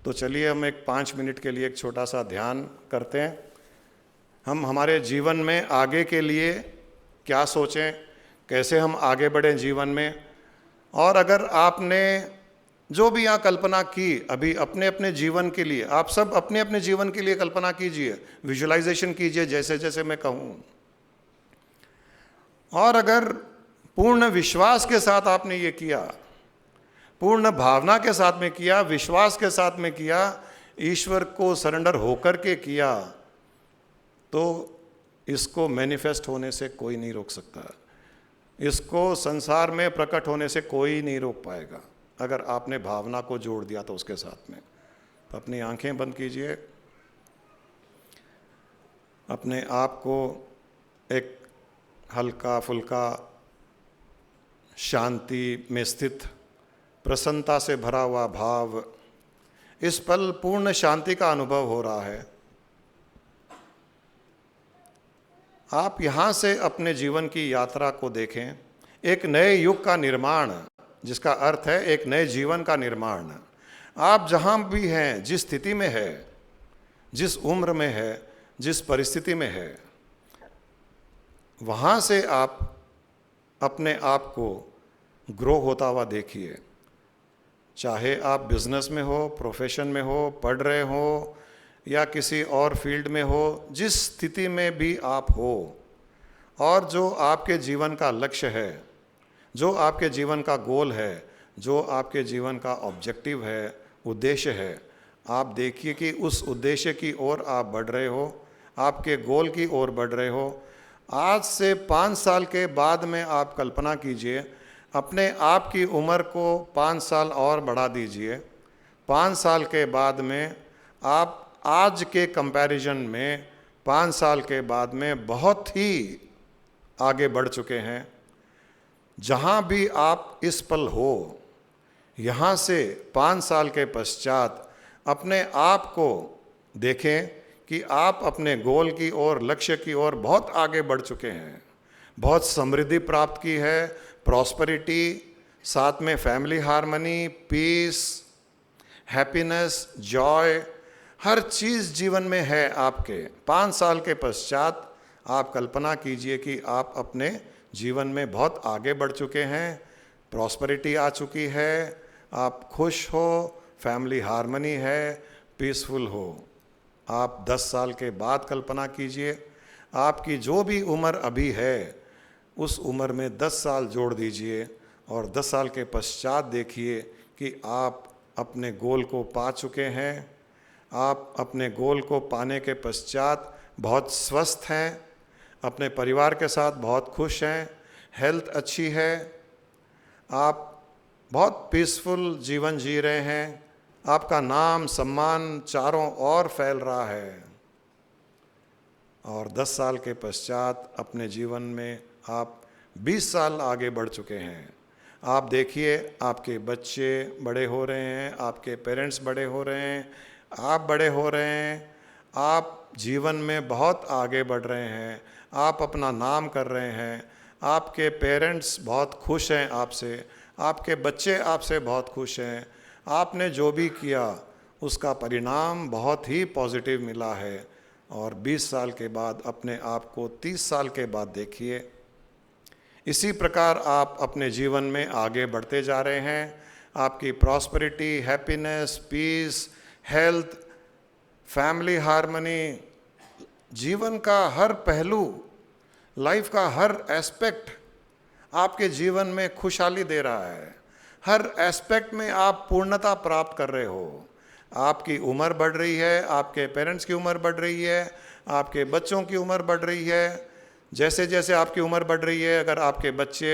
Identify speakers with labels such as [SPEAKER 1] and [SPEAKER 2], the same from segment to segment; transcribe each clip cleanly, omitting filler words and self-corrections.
[SPEAKER 1] तो चलिए हम एक 5 मिनट के लिए एक छोटा सा ध्यान करते हैं। हम हमारे जीवन में आगे के लिए क्या सोचें, कैसे हम आगे बढ़ें जीवन में। और अगर आपने जो भी यहाँ कल्पना की अभी अपने अपने जीवन के लिए, आप सब अपने अपने जीवन के लिए कल्पना कीजिए, विजुअलाइजेशन कीजिए जैसे जैसे मैं कहूँ। और अगर पूर्ण विश्वास के साथ आपने ये किया, पूर्ण भावना के साथ में किया, विश्वास के साथ में किया, ईश्वर को सरेंडर होकर के किया, तो इसको मैनिफेस्ट होने से कोई नहीं रोक सकता। इसको संसार में प्रकट होने से कोई नहीं रोक पाएगा, अगर आपने भावना को जोड़ दिया तो उसके साथ में। तो अपनी आंखें बंद कीजिए, अपने आप को एक हल्का फुल्का शांति में स्थित, प्रसन्नता से भरा हुआ भाव, इस पल पूर्ण शांति का अनुभव हो रहा है। आप यहाँ से अपने जीवन की यात्रा को देखें, एक नए युग का निर्माण, जिसका अर्थ है एक नए जीवन का निर्माण। आप जहाँ भी हैं, जिस स्थिति में है, जिस उम्र में है, जिस परिस्थिति में है, वहाँ से आप अपने आप को ग्रो होता हुआ देखिए। चाहे आप बिजनेस में हो, प्रोफेशन में हो, पढ़ रहे हो या किसी और फील्ड में हो, जिस स्थिति में भी आप हो, और जो आपके जीवन का लक्ष्य है, जो आपके जीवन का गोल है, जो आपके जीवन का ऑब्जेक्टिव है, उद्देश्य है, आप देखिए कि उस उद्देश्य की ओर आप बढ़ रहे हो, आपके गोल की ओर बढ़ रहे हो। आज से 5 साल के बाद में आप कल्पना कीजिए, अपने आप की उम्र को 5 साल और बढ़ा दीजिए। 5 साल के बाद में आप आज के कंपैरिजन में 5 साल के बाद में बहुत ही आगे बढ़ चुके हैं। जहाँ भी आप इस पल हो, यहाँ से 5 साल के पश्चात अपने आप को देखें कि आप अपने गोल की ओर, लक्ष्य की ओर बहुत आगे बढ़ चुके हैं। बहुत समृद्धि प्राप्त की है, प्रॉस्पेरिटी, साथ में family harmony, peace, happiness, joy, हर चीज़ जीवन में है आपके। 5 साल के पश्चात आप कल्पना कीजिए कि आप अपने जीवन में बहुत आगे बढ़ चुके हैं, प्रॉस्पेरिटी आ चुकी है, आप खुश हो, फैमिली हार्मनी है, पीसफुल हो। आप 10 साल के बाद कल्पना कीजिए, आपकी जो भी उम्र अभी है, उस उम्र में 10 साल जोड़ दीजिए और 10 साल के पश्चात देखिए कि आप अपने गोल को पा चुके हैं। आप अपने गोल को पाने के पश्चात बहुत स्वस्थ हैं, अपने परिवार के साथ बहुत खुश हैं, हेल्थ अच्छी है, आप बहुत पीसफुल जीवन जी रहे हैं, आपका नाम सम्मान चारों ओर फैल रहा है। और 10 साल के पश्चात अपने जीवन में आप 20 साल आगे बढ़ चुके हैं। आप देखिए, आपके बच्चे बड़े हो रहे हैं, आपके पेरेंट्स बड़े हो रहे हैं, आप बड़े हो रहे हैं, आप जीवन में बहुत आगे बढ़ रहे हैं, आप अपना नाम कर रहे हैं, आपके पेरेंट्स बहुत खुश हैं आपसे, आपके बच्चे आपसे बहुत खुश हैं। आपने जो भी किया उसका परिणाम बहुत ही पॉजिटिव मिला है। और 20 साल के बाद अपने आप को 30 साल के बाद देखिए। इसी प्रकार आप अपने जीवन में आगे बढ़ते जा रहे हैं। आपकी prosperity, happiness, peace, health, family harmony, जीवन का हर पहलू, लाइफ का हर एस्पेक्ट आपके जीवन में खुशहाली दे रहा है। हर एस्पेक्ट में आप पूर्णता प्राप्त कर रहे हो। आपकी उम्र बढ़ रही है, आपके पेरेंट्स की उम्र बढ़ रही है, आपके बच्चों की उम्र बढ़ रही है। जैसे जैसे आपकी उम्र बढ़ रही है, अगर आपके बच्चे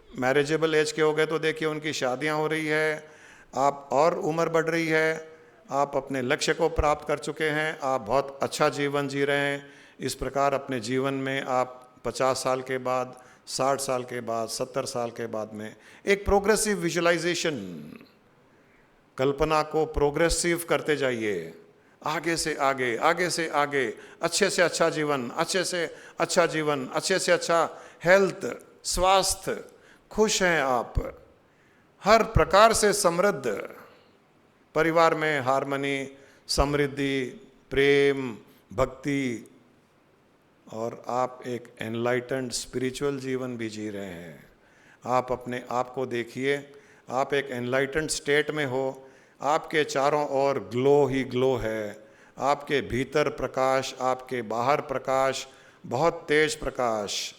[SPEAKER 1] मैरिजेबल एज के हो गए तो देखिए उनकी शादियां हो रही है, आप और उम्र बढ़ रही है, आप अपने लक्ष्य को प्राप्त कर चुके हैं, आप बहुत अच्छा जीवन जी रहे हैं। इस प्रकार अपने जीवन में आप 50 साल के बाद, 60 साल के बाद, 70 साल के बाद में एक प्रोग्रेसिव विजुअलाइजेशन, कल्पना को प्रोग्रेसिव करते जाइए, आगे से आगे, आगे से आगे, अच्छे से अच्छा जीवन, अच्छे से अच्छा जीवन, अच्छे से अच्छा हेल्थ, स्वास्थ्य, खुश हैं आप, हर प्रकार से समृद्ध, परिवार में हार्मनी, समृद्धि, प्रेम, भक्ति, और आप एक एनलाइटेंड स्पिरिचुअल जीवन भी जी रहे हैं। आप अपने आप को देखिए, आप एक एनलाइटेंड स्टेट में हो, आपके चारों ओर ग्लो ही ग्लो है, आपके भीतर प्रकाश, आपके बाहर प्रकाश, बहुत तेज प्रकाश।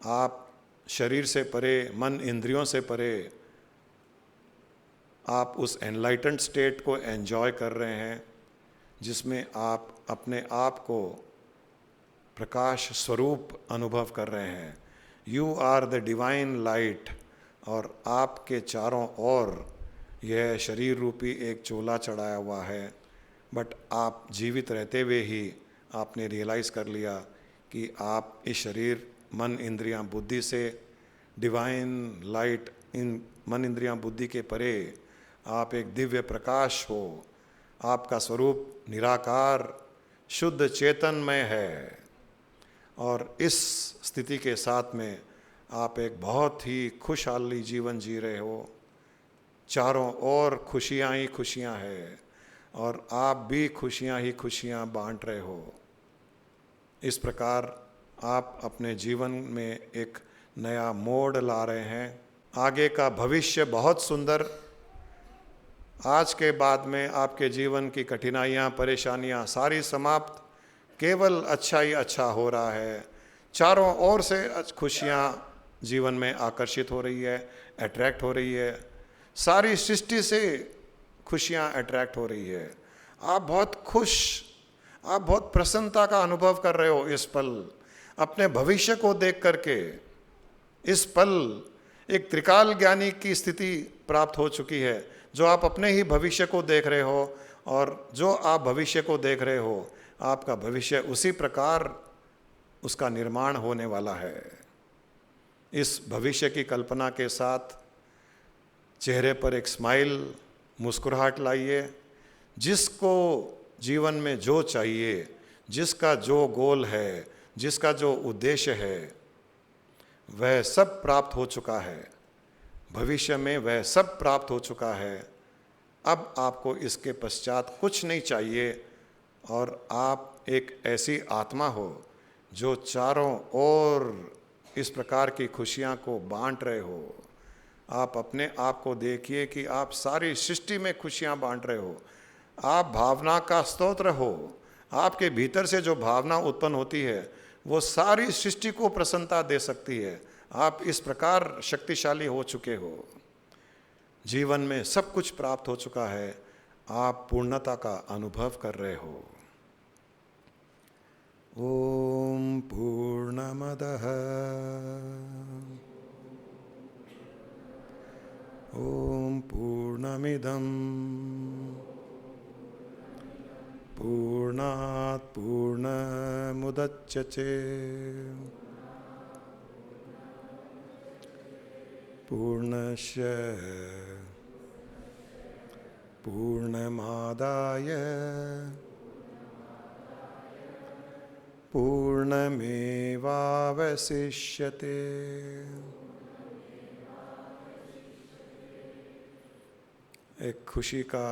[SPEAKER 1] आप शरीर से परे, मन इंद्रियों से परे, आप उस एनलाइटेंड स्टेट को एंजॉय कर रहे हैं, जिसमें आप अपने आप को प्रकाश स्वरूप अनुभव कर रहे हैं। You are the divine light, और आपके चारों ओर यह शरीर रूपी एक चोला चढ़ाया हुआ है, बट आप जीवित रहते हुए ही आपने रियलाइज़ कर लिया कि आप इस शरीर, मन, इंद्रियां, बुद्धि से डिवाइन लाइट, इन मन, इंद्रियां, बुद्धि के परे आप एक दिव्य प्रकाश हो। आपका स्वरूप निराकार शुद्ध चेतनमय है, और इस स्थिति के साथ में आप एक बहुत ही खुशहाली जीवन जी रहे हो। चारों ओर खुशियाँ ही खुशियाँ हैं, और आप भी खुशियाँ ही खुशियाँ बांट रहे हो। इस प्रकार आप अपने जीवन में एक नया मोड़ ला रहे हैं। आगे का भविष्य बहुत सुंदर। आज के बाद में आपके जीवन की कठिनाइयाँ, परेशानियाँ सारी समाप्त, केवल अच्छा ही अच्छा हो रहा है। चारों ओर से खुशियाँ जीवन में आकर्षित हो रही है, अट्रैक्ट हो रही है। सारी सृष्टि से खुशियाँ अट्रैक्ट हो रही है। आप बहुत खुश, आप बहुत प्रसन्नता का अनुभव कर रहे हो इस पल, अपने भविष्य को देख करके। इस पल एक त्रिकाल ज्ञानी की स्थिति प्राप्त हो चुकी है, जो आप अपने ही भविष्य को देख रहे हो, और जो आप भविष्य को देख रहे हो, आपका भविष्य उसी प्रकार उसका निर्माण होने वाला है। इस भविष्य की कल्पना के साथ चेहरे पर एक स्माइल, मुस्कुराहट लाइए। जिसको जीवन में जो चाहिए, जिसका जो गोल है, जिसका जो उद्देश्य है, वह सब प्राप्त हो चुका है। भविष्य में वह सब प्राप्त हो चुका है। अब आपको इसके पश्चात कुछ नहीं चाहिए, और आप एक ऐसी आत्मा हो जो चारों ओर इस प्रकार की खुशियाँ को बांट रहे हो। आप अपने आप को देखिए कि आप सारी सृष्टि में खुशियाँ बांट रहे हो। आप भावना का स्तोत्र हो। आपके भीतर से जो भावना उत्पन्न होती है, वो सारी सृष्टि को प्रसन्नता दे सकती है। आप इस प्रकार शक्तिशाली हो चुके हो। जीवन में सब कुछ प्राप्त हो चुका है। आप पूर्णता का अनुभव कर रहे हो। ओम पूर्णमदः ओम पूर्णमिदं पूर्णात् पूर्णमुदच्यते पूर्णस्य पूर्णमादाय पूर्णमेवावशिष्यते। एक खुशी का,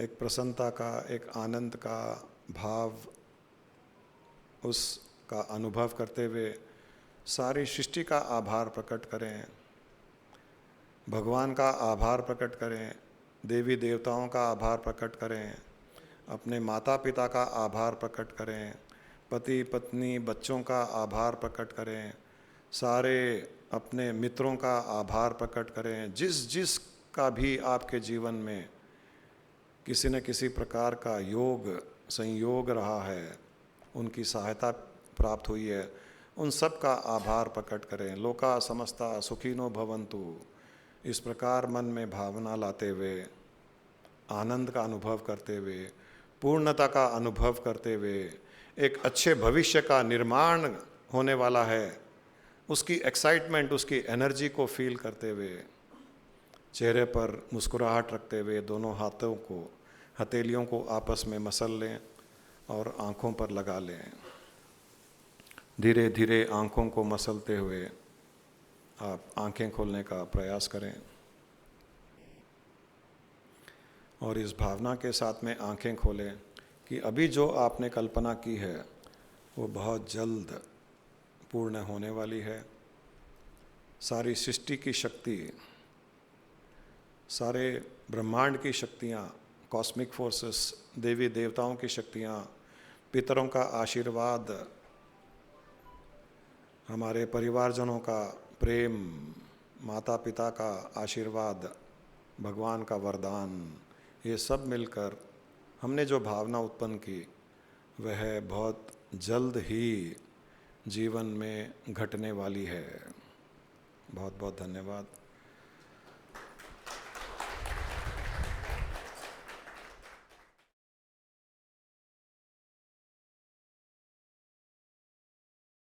[SPEAKER 1] एक प्रसन्नता का, एक आनंद का भाव उसका अनुभव करते हुए सारी सृष्टि का आभार प्रकट करें। भगवान का आभार प्रकट करें, देवी देवताओं का आभार प्रकट करें, अपने माता पिता का आभार प्रकट करें, पति पत्नी बच्चों का आभार प्रकट करें, सारे अपने मित्रों का आभार प्रकट करें। जिस जिस का भी आपके जीवन में किसी न किसी प्रकार का योग संयोग रहा है, उनकी सहायता प्राप्त हुई है, उन सब का आभार प्रकट करें। लोका समस्ता सुखिनो भवन्तु, इस प्रकार मन में भावना लाते हुए, आनंद का अनुभव करते हुए, पूर्णता का अनुभव करते हुए, एक अच्छे भविष्य का निर्माण होने वाला है, उसकी एक्साइटमेंट, उसकी एनर्जी को फील करते हुए, चेहरे पर मुस्कुराहट रखते हुए दोनों हाथों को, हथेलियों को आपस में मसल लें और आँखों पर लगा लें। धीरे धीरे आँखों को मसलते हुए आप आँखें खोलने का प्रयास करें। और इस भावना के साथ में आंखें खोलें कि अभी जो आपने कल्पना की है वो बहुत जल्द पूर्ण होने वाली है। सारी सृष्टि की शक्ति, सारे ब्रह्मांड की शक्तियाँ, कॉस्मिक फोर्सेस, देवी देवताओं की शक्तियाँ, पितरों का आशीर्वाद, हमारे परिवारजनों का प्रेम, माता पिता का आशीर्वाद, भगवान का वरदान, ये सब मिलकर हमने जो भावना उत्पन्न की वह बहुत जल्द ही जीवन में घटने वाली है। बहुत बहुत धन्यवाद।